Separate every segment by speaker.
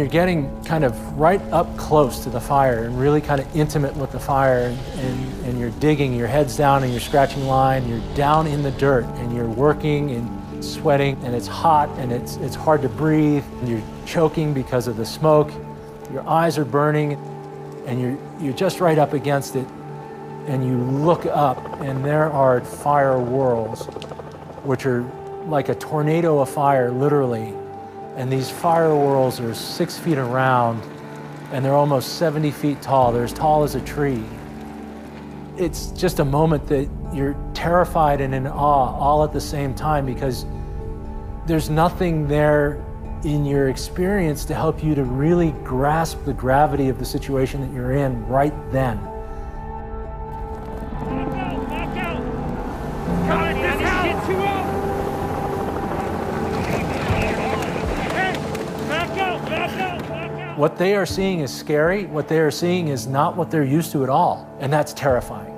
Speaker 1: you're getting kind of right up close to the fire and really kind of intimate with the fire, and you're digging, your head's down and you're scratching line, you're down in the dirt and you're working and sweating, and it's hot and it's hard to breathe, and you're choking because of the smoke, your eyes are burning, and you're just right up against it, and you look up and there are fire whirls, which are like a tornado of fire, literally. And these fire whirls are 6 feet around, and they're almost 70 feet tall. They're as tall as a tree. It's just a moment that you're terrified and in awe all at the same time, because there's nothing there in your experience to help you to really grasp the gravity of the situation that you're in right then.
Speaker 2: Back out! Come on, this shit's too out!
Speaker 1: What they are seeing is scary. What they are seeing is not what they're used to at all, and that's terrifying.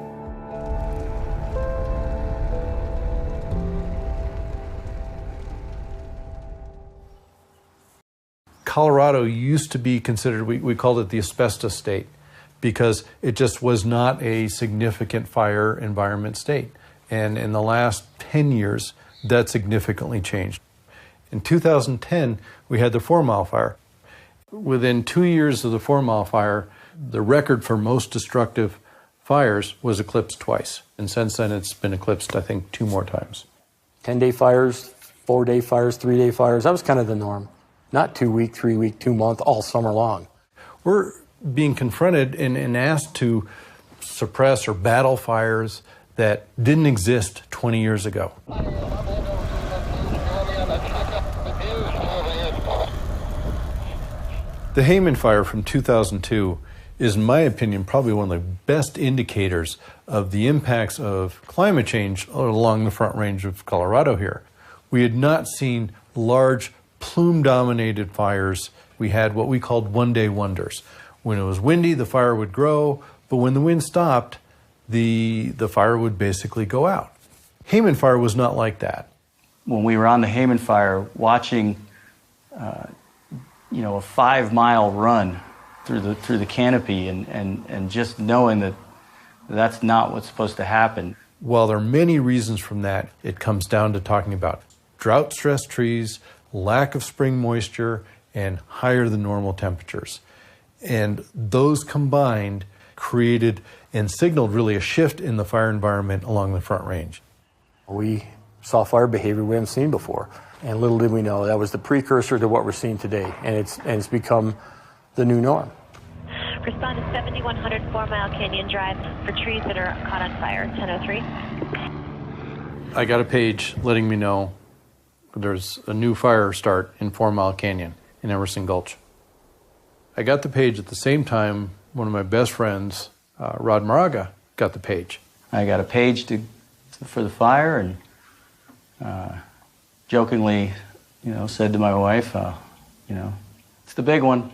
Speaker 3: Colorado used to be considered, we called it the asbestos state, because it just was not a significant fire environment state. And in the last 10 years, that significantly changed. In 2010, we had the 4 Mile Fire. Within 2 years of the 4 Mile Fire, the record for most destructive fires was eclipsed twice. And since then, it's been eclipsed, I think, 2 more times.
Speaker 4: 10-day fires, 4-day fires, 3-day fires, that was kind of the norm. Not 2-week, 3-week, 2-month, all summer long.
Speaker 3: We're being confronted and asked to suppress or battle fires that didn't exist 20 years ago. The Hayman Fire from 2002 is, in my opinion, probably one of the best indicators of the impacts of climate change along the Front Range of Colorado here. We had not seen large plume-dominated fires. We had what we called one-day wonders. When it was windy, the fire would grow, but when the wind stopped, the fire would basically go out. Hayman Fire was not like that.
Speaker 5: When we were on the Hayman Fire, watching a 5-mile run through the canopy and just knowing that that's not what's supposed to happen.
Speaker 3: While there are many reasons from that, it comes down to talking about drought-stressed trees, lack of spring moisture, and higher than normal temperatures. And those combined created and signaled really a shift in the fire environment along the Front Range.
Speaker 4: We saw fire behavior we haven't seen before. And little did we know that was the precursor to what we're seeing today. And it's become the new norm.
Speaker 6: Respond to 7100 4 Mile Canyon Drive for trees that are caught on fire, 1003.
Speaker 3: I got a page letting me know there's a new fire start in 4 Mile Canyon in Emerson Gulch. I got the page at the same time one of my best friends, Rod Moraga, got the page.
Speaker 5: I got a page for the fire and jokingly, said to my wife, it's the big one,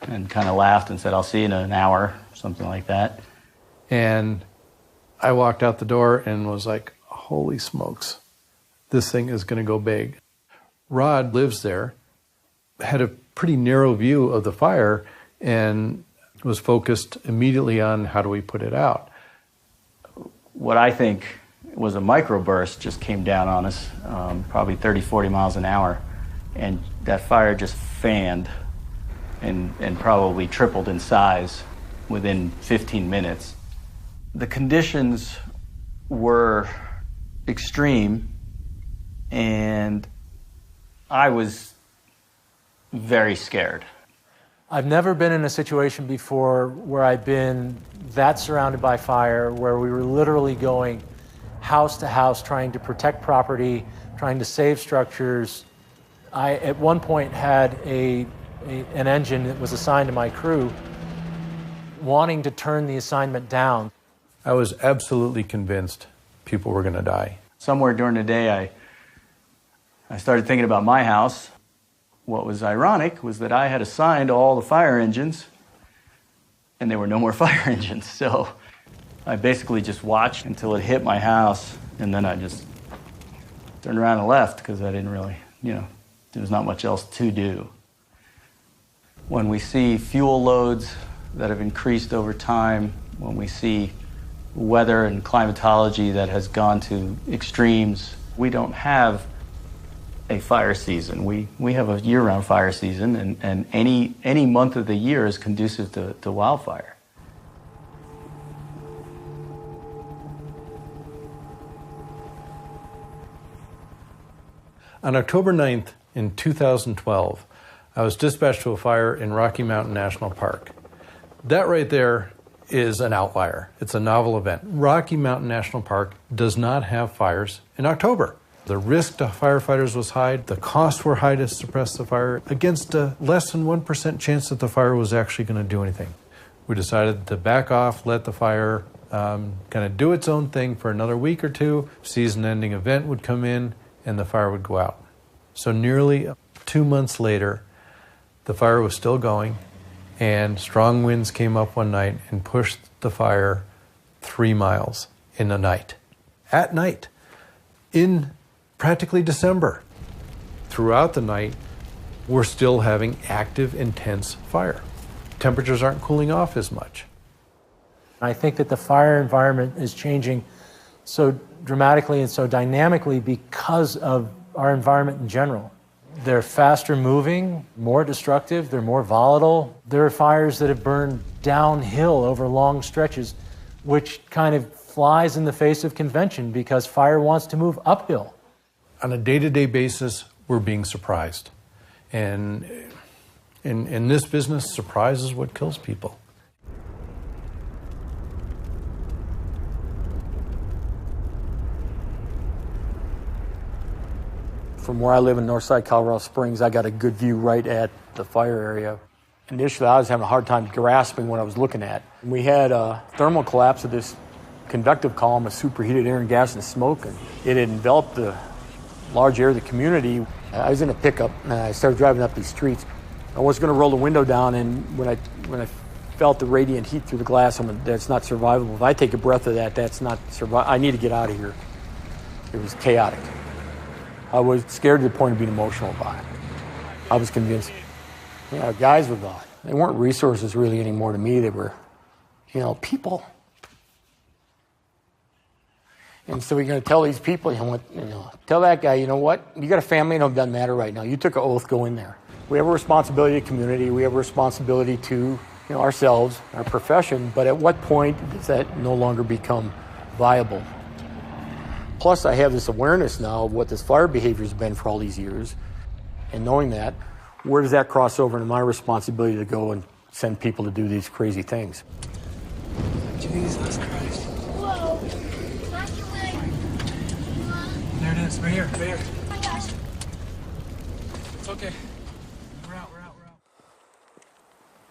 Speaker 5: and kind of laughed and said, I'll see you in an hour, something like that.
Speaker 3: And I walked out the door and was like, holy smokes, this thing is going to go big. Rod lives there, had a pretty narrow view of the fire, and was focused immediately on how do we put it out.
Speaker 5: What I think was a microburst just came down on us, probably 30, 40 miles an hour, and that fire just fanned and probably tripled in size within 15 minutes. The conditions were extreme, and I was very scared.
Speaker 1: I've never been in a situation before where I've been that surrounded by fire, where we were literally going house to house trying to protect property, trying to save structures. I, at one point, had an engine that was assigned to my crew wanting to turn the assignment down.
Speaker 3: I was absolutely convinced people were going to die.
Speaker 5: Somewhere during the day, I started thinking about my house. What was ironic was that I had assigned all the fire engines, and there were no more fire engines. So I basically just watched until it hit my house, and then I just turned around and left because I didn't really, there was not much else to do. When we see fuel loads that have increased over time, when we see weather and climatology that has gone to extremes, we don't have a fire season. We have a year-round fire season, and any month of the year is conducive to wildfire.
Speaker 3: On October 9th in 2012, I was dispatched to a fire in Rocky Mountain National Park. That right there is an outlier. It's a novel event. Rocky Mountain National Park does not have fires in October. The risk to firefighters was high. The costs were high to suppress the fire against a less than 1% chance that the fire was actually going to do anything. We decided to back off, let the fire kind of do its own thing for another week or two. Season-ending event would come in, and the fire would go out. So nearly 2 months later, the fire was still going, and strong winds came up one night and pushed the fire 3 miles in the night. At night, in practically December. Throughout the night, we're still having active, intense fire. Temperatures aren't cooling off as much.
Speaker 1: I think that the fire environment is changing so dramatically and so dynamically because of our environment in general. They're faster moving, more destructive, they're more volatile. There are fires that have burned downhill over long stretches, which kind of flies in the face of convention because fire wants to move uphill.
Speaker 3: On a day-to-day basis, we're being surprised. And in this business, surprise is what kills people.
Speaker 4: From where I live in Northside Colorado Springs, I got a good view right at the fire area. Initially, I was having a hard time grasping what I was looking at. We had a thermal collapse of this conductive column of superheated air and gas and smoke, and it had enveloped the large area of the community. I was in a pickup, and I started driving up these streets. I was going to roll the window down, and when I felt the radiant heat through the glass, I'm like, that's not survivable. If I take a breath of that, that's not survivable. I need to get out of here. It was chaotic. I was scared to the point of being emotional about it. I was convinced. Guys were gone. They weren't resources really anymore to me. They were, people. And so we're going to tell these people, tell that guy, you know what? You got a family, and it doesn't matter right now. You took an oath, go in there. We have a responsibility to the community. We have a responsibility to ourselves, our profession. But at what point does that no longer become viable? Plus, I have this awareness now of what this fire behavior has been for all these years. And knowing that, where does that cross over into my responsibility to go and send people to do these crazy things?
Speaker 7: Jesus Christ. Whoa. There it is, right here, right here. Oh my gosh. It's okay. We're out.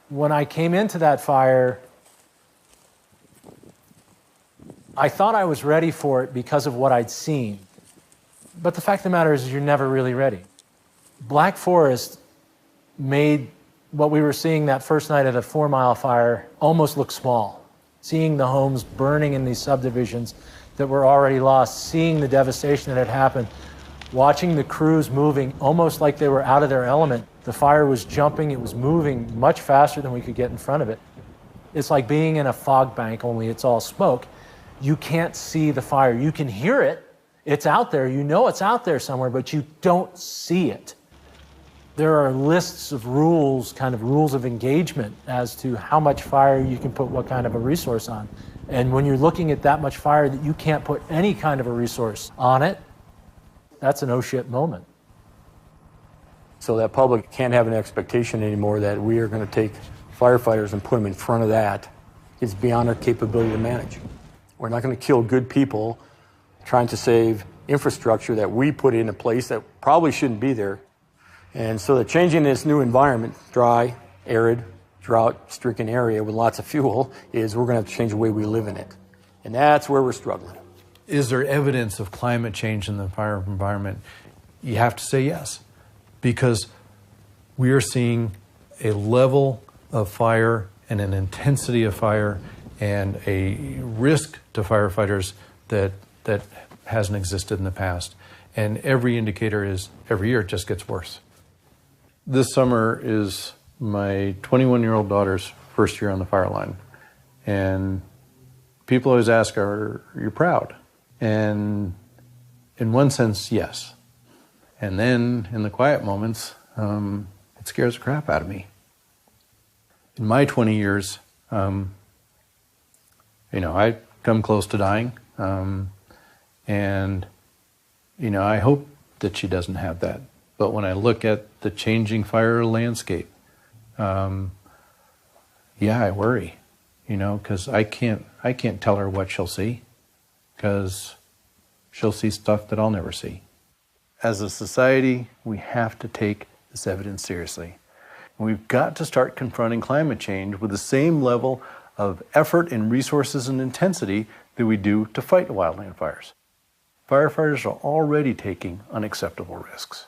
Speaker 1: When I came into that fire, I thought I was ready for it because of what I'd seen. But the fact of the matter is you're never really ready. Black Forest made what we were seeing that first night at a 4-mile fire almost look small. Seeing the homes burning in these subdivisions that were already lost, seeing the devastation that had happened, watching the crews moving almost like they were out of their element. The fire was jumping, it was moving much faster than we could get in front of it. It's like being in a fog bank, only it's all smoke. You can't see the fire. You can hear it. It's out there. You know it's out there somewhere, but you don't see it. There are lists of rules, kind of rules of engagement as to how much fire you can put what kind of a resource on. And when you're looking at that much fire that you can't put any kind of a resource on it, that's an oh shit moment.
Speaker 4: So that public can't have an expectation anymore that we are going to take firefighters and put them in front of that. It's beyond our capability to manage. We're not going to kill good people trying to save infrastructure that we put in a place that probably shouldn't be there. And so the changing this new environment, dry, arid, drought-stricken area with lots of fuel, is we're going to have to change the way we live in it. And that's where we're struggling.
Speaker 3: Is there evidence of climate change in the fire environment? You have to say yes, because we are seeing a level of fire and an intensity of fire and a risk to firefighters that hasn't existed in the past. And every indicator is, every year it just gets worse. This summer is my 21-year-old daughter's first year on the fire line. And people always ask, are you proud? And in one sense, yes. And then in the quiet moments, it scares the crap out of me. In my 20 years, I come close to dying. And, I hope that she doesn't have that. But when I look at the changing fire landscape, I worry, because I can't tell her what she'll see, because she'll see stuff that I'll never see. As a society, we have to take this evidence seriously. We've got to start confronting climate change with the same level of effort and resources and intensity that we do to fight wildland fires. Firefighters are already taking unacceptable risks.